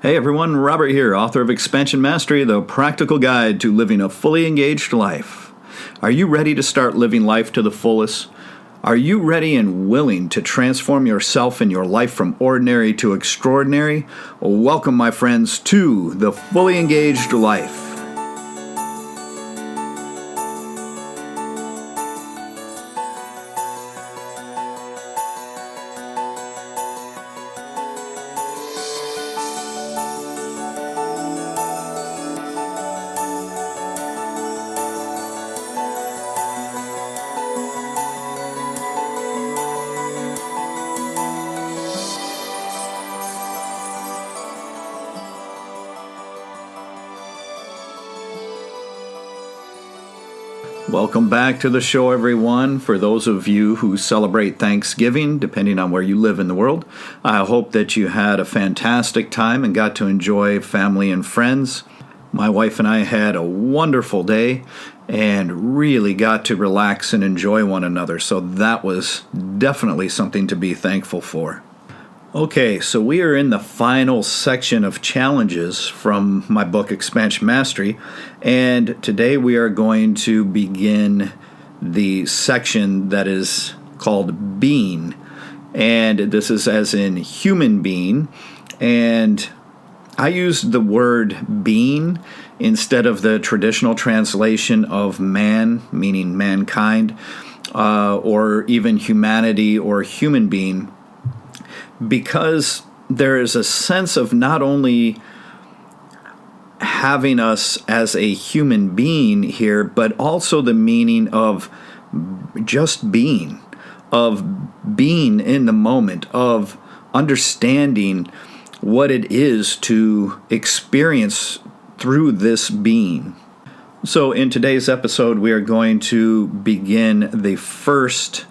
Hey everyone, Robert here, author of Expansion Mastery, the practical guide to living a fully engaged life. Are you ready to start living life to the fullest? Are you ready and willing to transform yourself and your life from ordinary to extraordinary? Welcome, my friends, to the Fully Engaged Life. Welcome back to the show, everyone. For those of you who celebrate Thanksgiving, depending on where you live in the world, I hope that you had a fantastic time and got to enjoy family and friends. My wife and I had a wonderful day and really got to relax and enjoy one another, so that was definitely something to be thankful for. Okay, so we are in the final section of challenges from my book, Expansion Mastery, and today we are going to begin the section that is called Being, and this is as in human being, and I used the word being instead of the traditional translation of man, meaning mankind, or even humanity or human being, because there is a sense of not only having us as a human being here, but also the meaning of just being, of being in the moment, of understanding what it is to experience through this being. So in today's episode, we are going to begin the first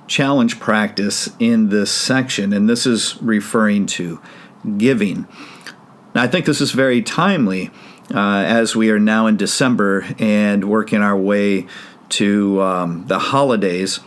challenge practice in this section, and this is referring to giving. Now, I think this is very timely as we are now in December and working our way to the holidays,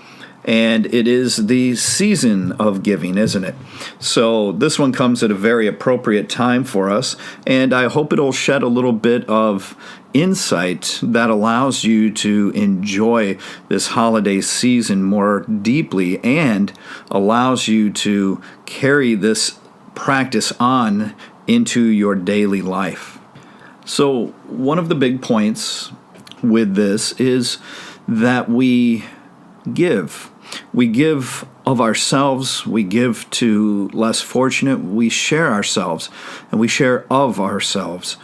and it is the season of giving, isn't it? So this one comes at a very appropriate time for us, and I hope it'll shed a little bit of insight that allows you to enjoy this holiday season more deeply and allows you to carry this practice on into your daily life. So one of the big points with this is that we give. We give of ourselves, we give to less fortunate, we share ourselves, and we share of ourselves.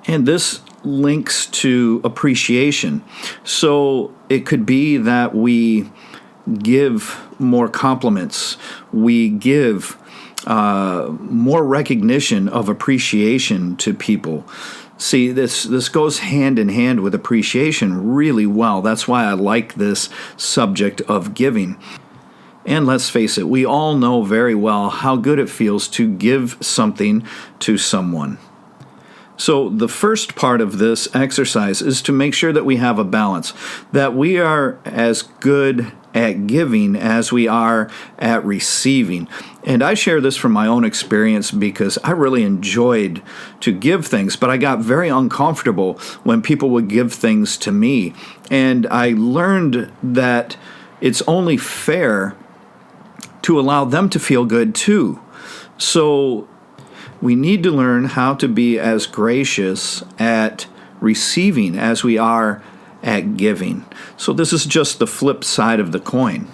And this links to appreciation. So it could be that we give more compliments, we give more recognition of appreciation to people. See, this goes hand in hand with appreciation really well. That's why I like this subject of giving. And let's face it, we all know very well how good it feels to give something to someone. So the first part of this exercise is to make sure that we have a balance, that we are as good at giving as we are at receiving. And I share this from my own experience because I really enjoyed to give things, but I got very uncomfortable when people would give things to me. And I learned that it's only fair to allow them to feel good too. So we need to learn how to be as gracious at receiving as we are at giving. So this is just the flip side of the coin.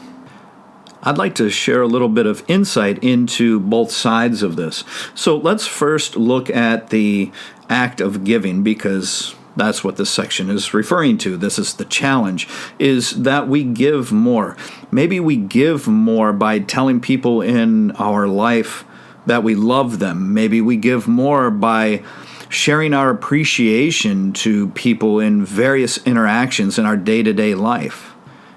I'd like to share a little bit of insight into both sides of this. So let's first look at the act of giving, because that's what this section is referring to. This is the challenge, is that we give more. Maybe we give more by telling people in our life that we love them. Maybe we give more by sharing our appreciation to people in various interactions in our day-to-day life.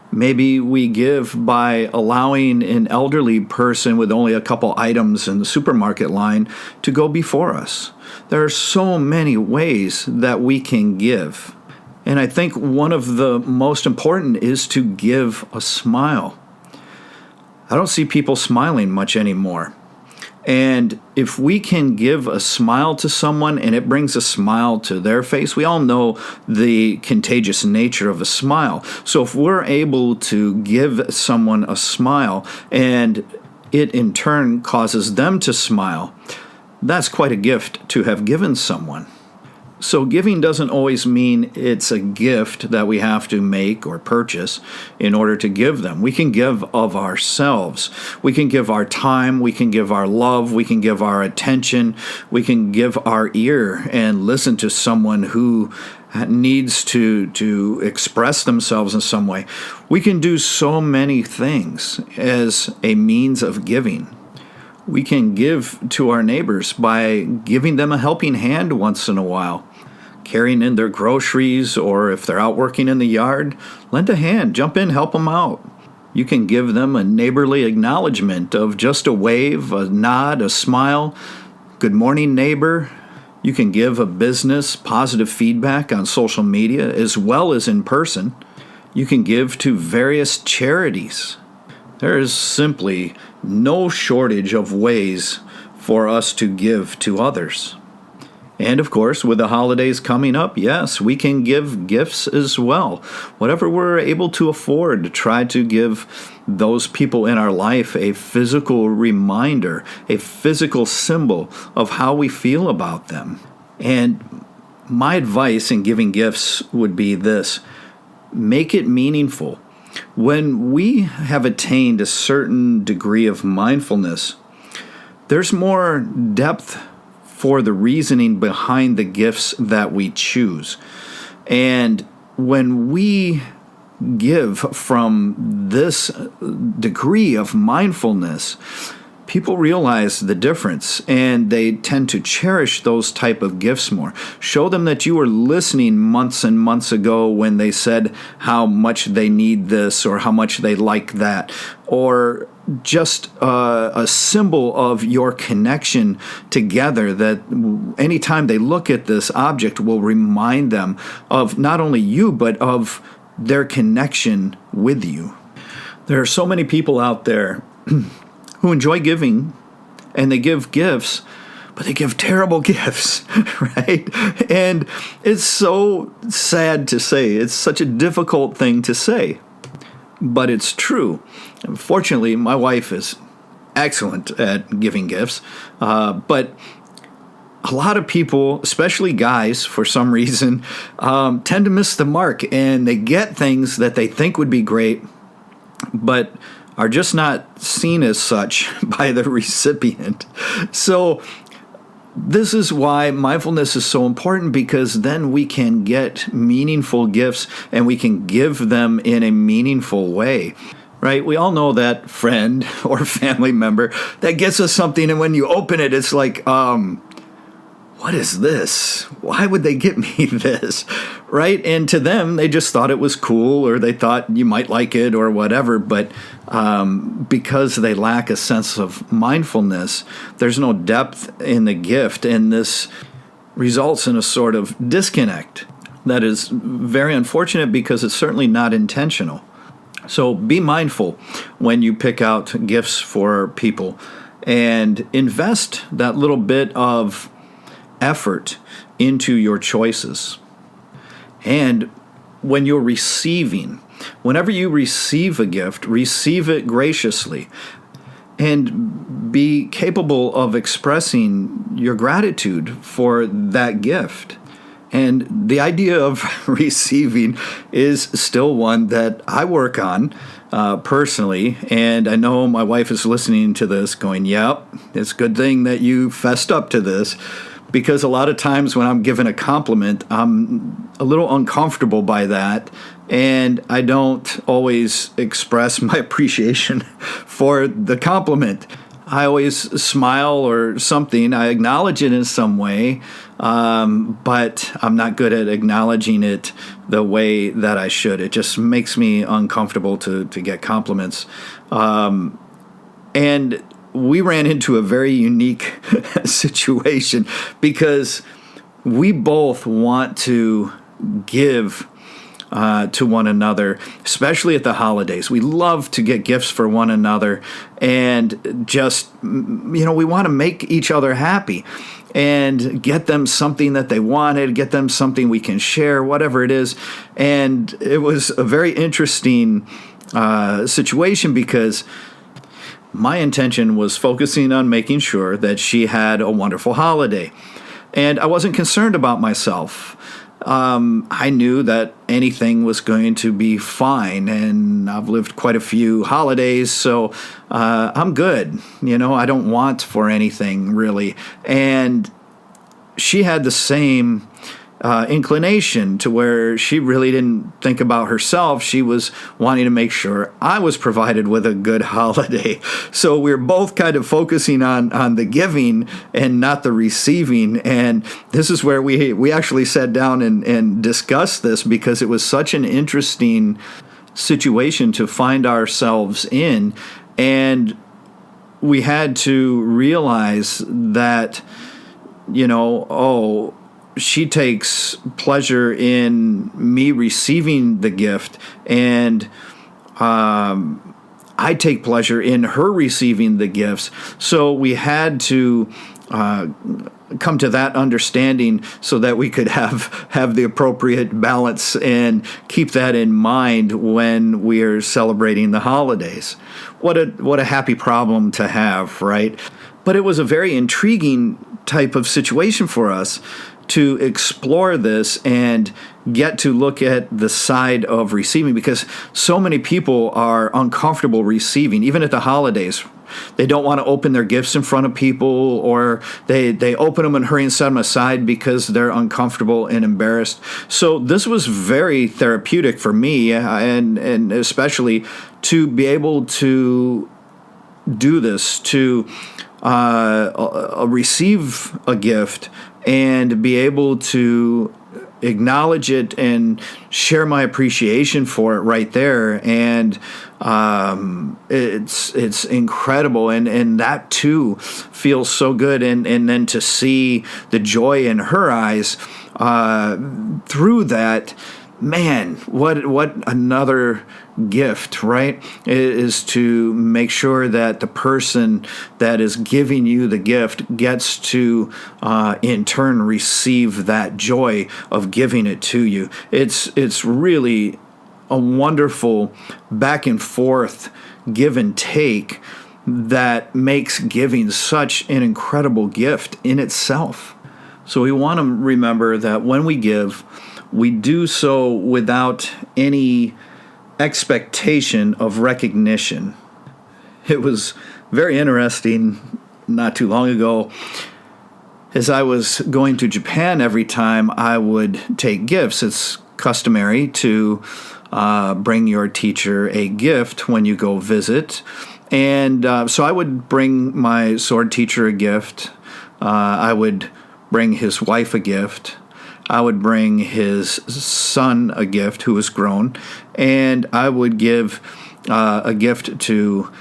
Maybe we give by allowing an elderly person with only a couple items in the supermarket line to go before us. There are so many ways that we can give. And I think one of the most important is to give a smile. I don't see people smiling much anymore. And if we can give a smile to someone and it brings a smile to their face, we all know the contagious nature of a smile. So if we're able to give someone a smile and it in turn causes them to smile, that's quite a gift to have given someone. So giving doesn't always mean it's a gift that we have to make or purchase in order to give them. We can give of ourselves. We can give our time. We can give our love. We can give our attention. We can give our ear and listen to someone who needs to express themselves in some way. We can do so many things as a means of giving. We can give to our neighbors by giving them a helping hand once in a while, carrying in their groceries, or if they're out working in the yard, lend a hand, jump in, help them out. You can give them a neighborly acknowledgement of just a wave, a nod, a smile, good morning, neighbor. You can give a business positive feedback on social media as well as in person. You can give to various charities. There is simply no shortage of ways for us to give to others. And of course, with the holidays coming up, yes, we can give gifts as well. Whatever we're able to afford, to try to give those people in our life a physical reminder, a physical symbol of how we feel about them. And my advice in giving gifts would be this: make it meaningful. When we have attained a certain degree of mindfulness, there's more depth for the reasoning behind the gifts that we choose. And when we give from this degree of mindfulness, people realize the difference and they tend to cherish those type of gifts more. Show them that you were listening months and months ago when they said how much they need this or how much they like that, or just a symbol of your connection together, that anytime they look at this object will remind them of not only you, but of their connection with you. There are so many people out there who enjoy giving, and they give gifts, but they give terrible gifts, right? And it's so sad to say. It's such a difficult thing to say, but it's true. Fortunately, my wife is excellent at giving gifts, but a lot of people, especially guys, for some reason, tend to miss the mark, and they get things that they think would be great, but are just not seen as such by the recipient. So this is why mindfulness is so important, because then we can get meaningful gifts and we can give them in a meaningful way. Right? We all know that friend or family member that gets us something, and when you open it, it's like, what is this? Why would they get me this? Right? And to them, they just thought it was cool, or they thought you might like it or whatever. But because they lack a sense of mindfulness, there's no depth in the gift. And this results in a sort of disconnect that is very unfortunate, because it's certainly not intentional. So be mindful when you pick out gifts for people, and invest that little bit of effort into your choices. And when you're receiving, whenever you receive a gift, receive it graciously and be capable of expressing your gratitude for that gift. And the idea of receiving is still one that I work on personally, and I know my wife is listening to this going, yep, it's a good thing that you fessed up to this, because a lot of times when I'm given a compliment, I'm a little uncomfortable by that, and I don't always express my appreciation for the compliment. I always smile or something. I acknowledge it in some way, but I'm not good at acknowledging it the way that I should. It just makes me uncomfortable to get compliments. And we ran into a very unique situation, because we both want to give to one another, especially at the holidays. We love to get gifts for one another, and just, we want to make each other happy and get them something that they wanted, get them something we can share, whatever it is. And it was a very interesting situation, because my intention was focusing on making sure that she had a wonderful holiday. And I wasn't concerned about myself. I knew that anything was going to be fine, and I've lived quite a few holidays, so I'm good. I don't want for anything, really. And she had the same inclination, to where she really didn't think about herself. She was wanting to make sure I was provided with a good holiday. So we're both kind of focusing on the giving and not the receiving. And this is where we actually sat down and discussed this, because it was such an interesting situation to find ourselves in. And we had to realize that, she takes pleasure in me receiving the gift, and I take pleasure in her receiving the gifts. So we had to come to that understanding, so that we could have the appropriate balance and keep that in mind when we're celebrating the holidays. What a happy problem to have, right? But it was a very intriguing type of situation for us to explore this and get to look at the side of receiving, because so many people are uncomfortable receiving, even at the holidays. They don't want to open their gifts in front of people, or they open them and hurry and set them aside because they're uncomfortable and embarrassed. So this was very therapeutic for me, and especially to be able to do this, to receive a gift and be able to acknowledge it and share my appreciation for it right there. And it's incredible. And that too feels so good. And then to see the joy in her eyes through that, man, what another gift, right? Is to make sure that the person that is giving you the gift gets to in turn receive that joy of giving it to you. It's really a wonderful back and forth give and take that makes giving such an incredible gift in itself. So we want to remember that when we give, we do so without any expectation of recognition. It was very interesting not too long ago, as I was going to Japan. Every time I would take gifts, it's customary to bring your teacher a gift when you go visit. And so I would bring my sword teacher a gift. I would bring his wife a gift. I would bring his son a gift, who was grown, and I would give a gift to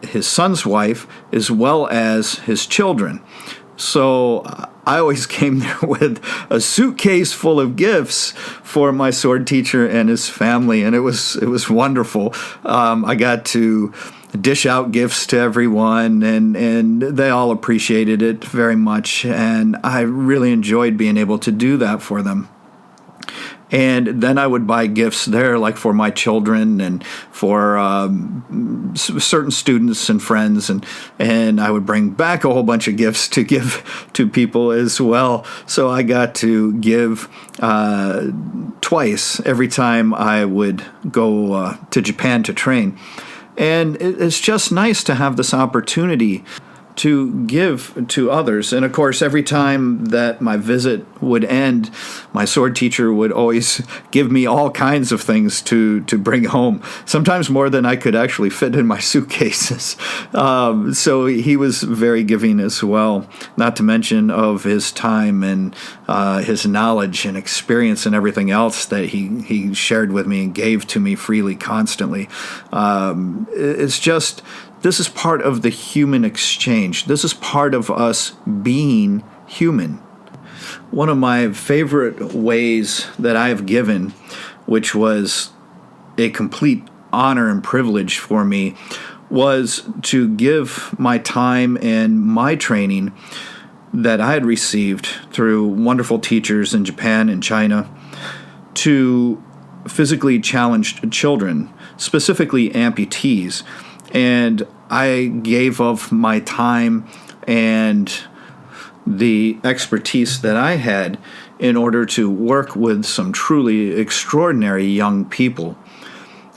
his son's wife as well as his children. So I always came there with a suitcase full of gifts for my sword teacher and his family, and it was wonderful. I got to dish out gifts to everyone, and they all appreciated it very much, and I really enjoyed being able to do that for them. And then I would buy gifts there, like for my children and for certain students and friends, and I would bring back a whole bunch of gifts to give to people as well. So I got to give twice every time I would go to Japan to train. And it's just nice to have this opportunity to give to others. And of course, every time that my visit would end, my sword teacher would always give me all kinds of things to bring home, sometimes more than I could actually fit in my suitcases. So he was very giving as well, not to mention of his time and his knowledge and experience and everything else that he shared with me and gave to me freely, constantly. It's just, this is part of the human exchange. This is part of us being human. One of my favorite ways that I have given which was a complete honor and privilege for me, was to give my time and my training that I had received through wonderful teachers in Japan and China to physically challenged children, specifically amputees. And I gave of my time and the expertise that I had in order to work with some truly extraordinary young people.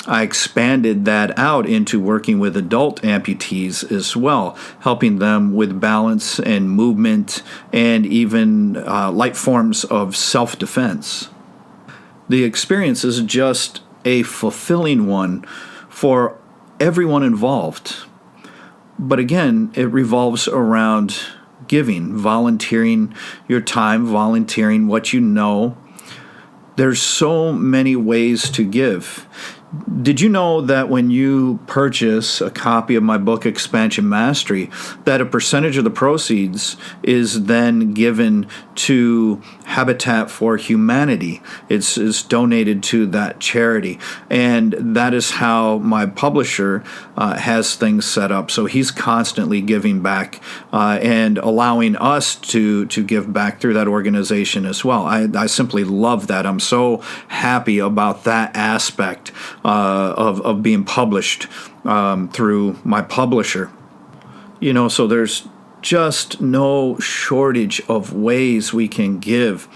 I expanded that out into working with adult amputees as well, helping them with balance and movement and even light forms of self-defense. The experience is just a fulfilling one for everyone involved. But again, it revolves around giving, volunteering your time, volunteering what you know. There's so many ways to give. Did you know that when you purchase a copy of my book, Expansion Mastery, that a percentage of the proceeds is then given to Habitat for Humanity? It's donated to that charity. And that is how my publisher has things set up. So he's constantly giving back and allowing us to give back through that organization as well. I simply love that. I'm so happy about that aspect of being published through my publisher. So there's just no shortage of ways we can give.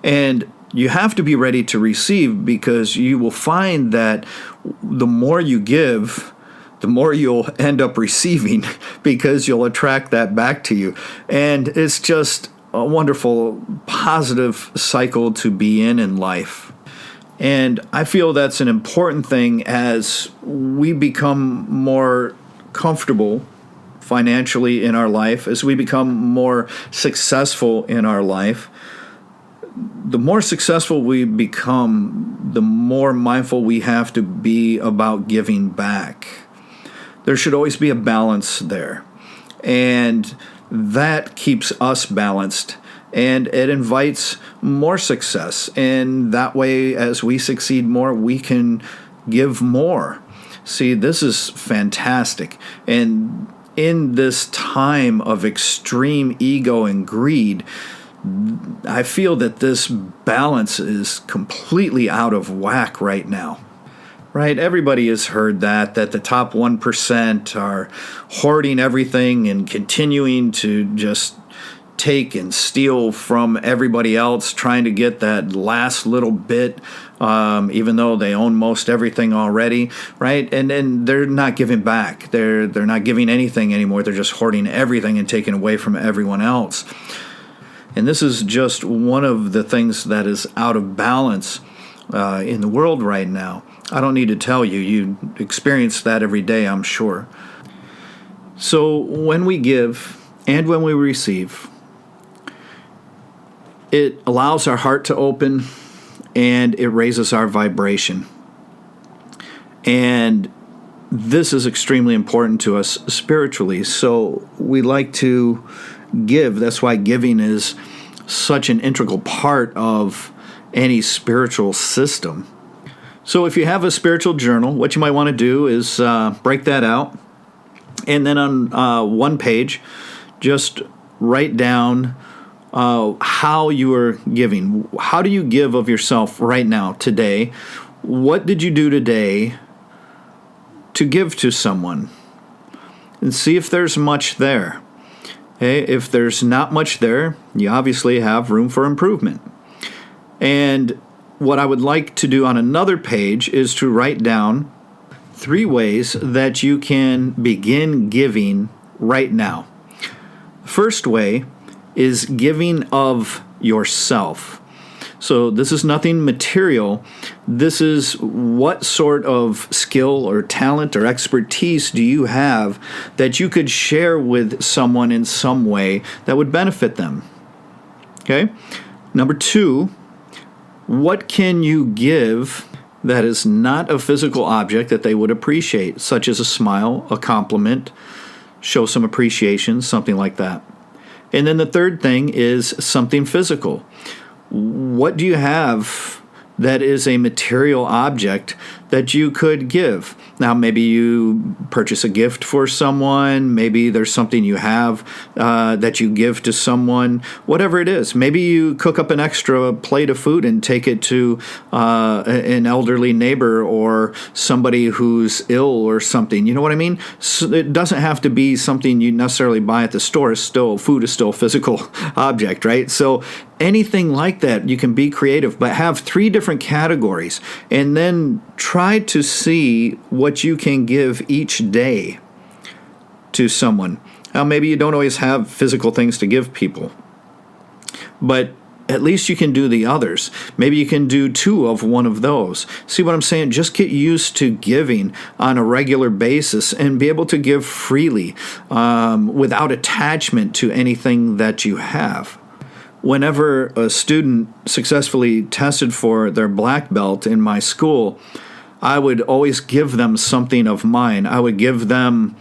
And you have to be ready to receive, because you will find that the more you give, the more you'll end up receiving, because you'll attract that back to you. And it's just a wonderful, positive cycle to be in life. And I feel that's an important thing as we become more comfortable financially in our life, as we become more successful in our life. The more successful we become, the more mindful we have to be about giving back. There should always be a balance there. And that keeps us balanced. And it invites more success. And that way, as we succeed more, we can give more. See, this is fantastic. And in this time of extreme ego and greed, I feel that this balance is completely out of whack right now. Right? Everybody has heard that the top 1% are hoarding everything and continuing to just take and steal from everybody else, trying to get that last little bit, even though they own most everything already, right? And they're not giving back. They're not giving anything anymore. They're just hoarding everything and taking away from everyone else. And this is just one of the things that is out of balance in the world right now. I don't need to tell you. You experience that every day, I'm sure. So when we give and when we receive, it allows our heart to open, and it raises our vibration. And this is extremely important to us spiritually. So we like to give. That's why giving is such an integral part of any spiritual system. So if you have a spiritual journal, what you might want to do is break that out. And then on one page, just write down how you are giving. How do you give of yourself right now, today? What did you do today to give to someone? And see if there's much there. Okay? If there's not much there, you obviously have room for improvement. And what I would like to do on another page is to write down 3 ways that you can begin giving right now. First way is giving of yourself. So this is nothing material. This is what sort of skill or talent or expertise do you have that you could share with someone in some way that would benefit them. Okay? Number 2, what can you give that is not a physical object that they would appreciate, such as a smile, a compliment, show some appreciation, something like that. And then the third thing is something physical. What do you have that is a material object that you could give. Now, maybe you purchase a gift for someone. Maybe there's something you have that you give to someone. Whatever it is. Maybe you cook up an extra plate of food and take it to an elderly neighbor or somebody who's ill or something. You know what I mean? So it doesn't have to be something you necessarily buy at the store. Food is still a physical object, right? So anything like that, you can be creative, but have 3 different categories and then try to see what you can give each day to someone. Now, maybe you don't always have physical things to give people, but at least you can do the others. Maybe you can do 2 of one of those. See what I'm saying? Just get used to giving on a regular basis and be able to give freely without attachment to anything that you have. Whenever a student successfully tested for their black belt in my school, I would always give them something of mine. I would give them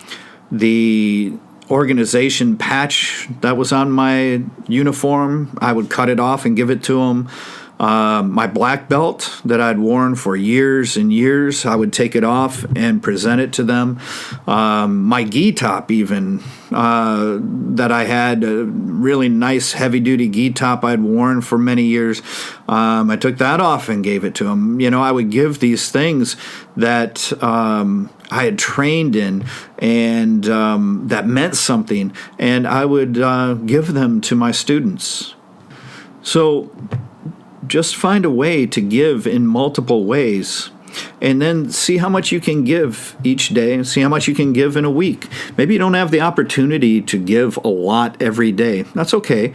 the organization patch that was on my uniform. I would cut it off and give it to them. My black belt that I'd worn for years and years, I would take it off and present it to them. My gi top even, that I had, a really nice heavy-duty gi top I'd worn for many years, I took that off and gave it to them. You know, I would give these things that I had trained in and that meant something, and I would give them to my students. So just find a way to give in multiple ways, and then see how much you can give each day and see how much you can give in a week. Maybe you don't have the opportunity to give a lot every day. That's okay.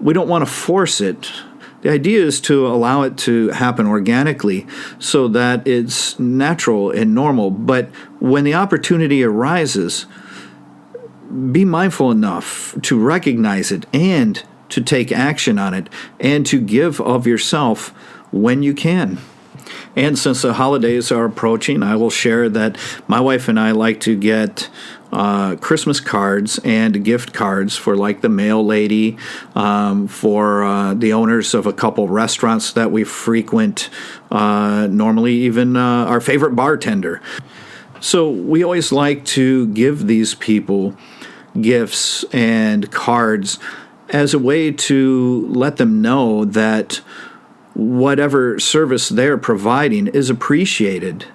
We don't want to force it. The idea is to allow it to happen organically so that it's natural and normal. But when the opportunity arises, be mindful enough to recognize it and to take action on it and to give of yourself when you can. And since the holidays are approaching, I will share that my wife and I like to get Christmas cards and gift cards for like the mail lady, for the owners of a couple restaurants that we frequent, normally even our favorite bartender. So we always like to give these people gifts and cards as a way to let them know that whatever service they're providing is appreciated.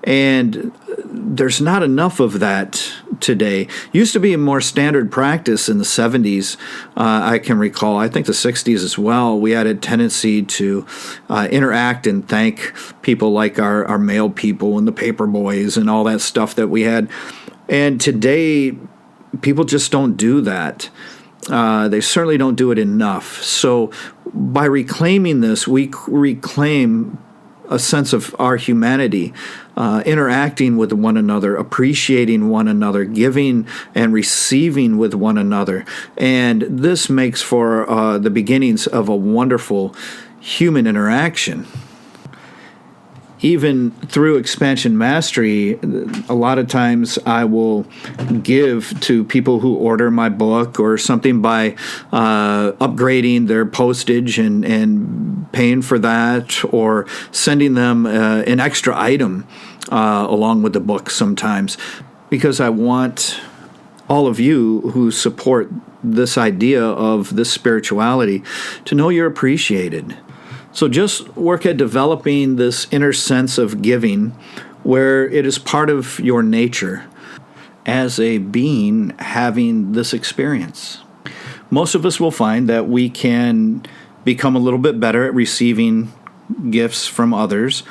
And there's not enough of that today. Used to be a more standard practice in the 70s, I can recall. I think the 60s as well. We had a tendency to interact and thank people like our mail people and the paper boys and all that stuff that we had. And today, people just don't do that. They certainly don't do it enough. So by reclaiming this, we reclaim a sense of our humanity, interacting with one another, appreciating one another, giving and receiving with one another. And this makes for the beginnings of a wonderful human interaction. Even through Expansion Mastery, a lot of times I will give to people who order my book or something by upgrading their postage and paying for that, or sending them an extra item along with the book sometimes, because I want all of you who support this idea of this spirituality to know you're appreciated. So just work at developing this inner sense of giving where it is part of your nature as a being having this experience. Most of us will find that we can become a little bit better at receiving gifts from others,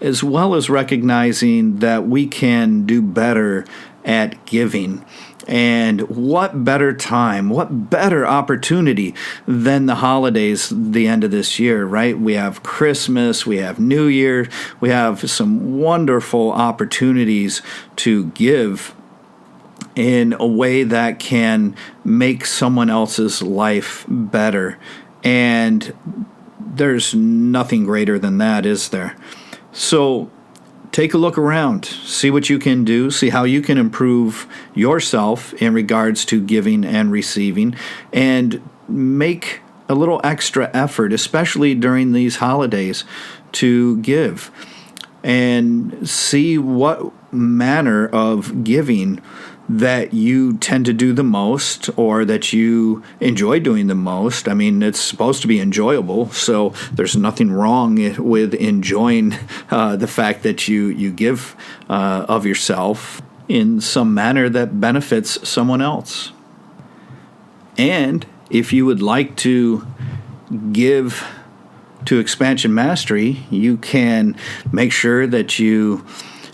as well as recognizing that we can do better at giving. And what better time, what better opportunity than the holidays, the end of this year, right? We have Christmas, we have New Year, we have some wonderful opportunities to give in a way that can make someone else's life better. And there's nothing greater than that, is there? So take a look around, see what you can do, see how you can improve yourself in regards to giving and receiving, and make a little extra effort, especially during these holidays, to give and see what manner of giving that you tend to do the most or that you enjoy doing the most. I mean, it's supposed to be enjoyable, so there's nothing wrong with enjoying the fact that you give of yourself in some manner that benefits someone else. And if you would like to give to Expansion Mastery, you can make sure that you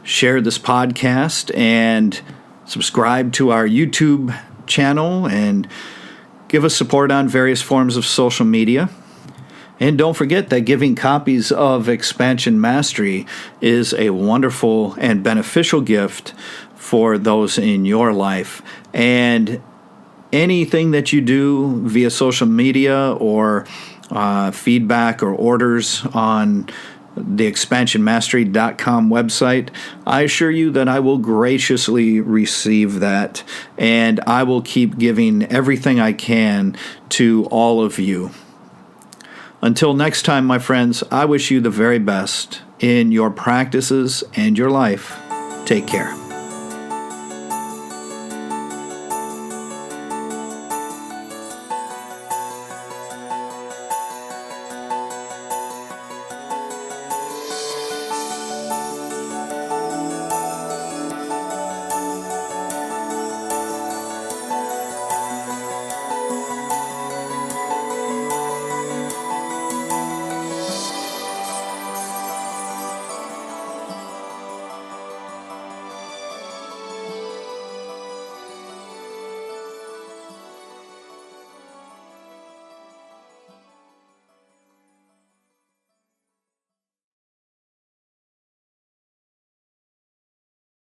share this podcast and subscribe to our YouTube channel and give us support on various forms of social media. And don't forget that giving copies of Expansion Mastery is a wonderful and beneficial gift for those in your life. And anything that you do via social media or feedback or orders on the expansionmastery.com website, I assure you that I will graciously receive that, and I will keep giving everything I can to all of you. Until next time, my friends, I wish you the very best in your practices and your life. Take care.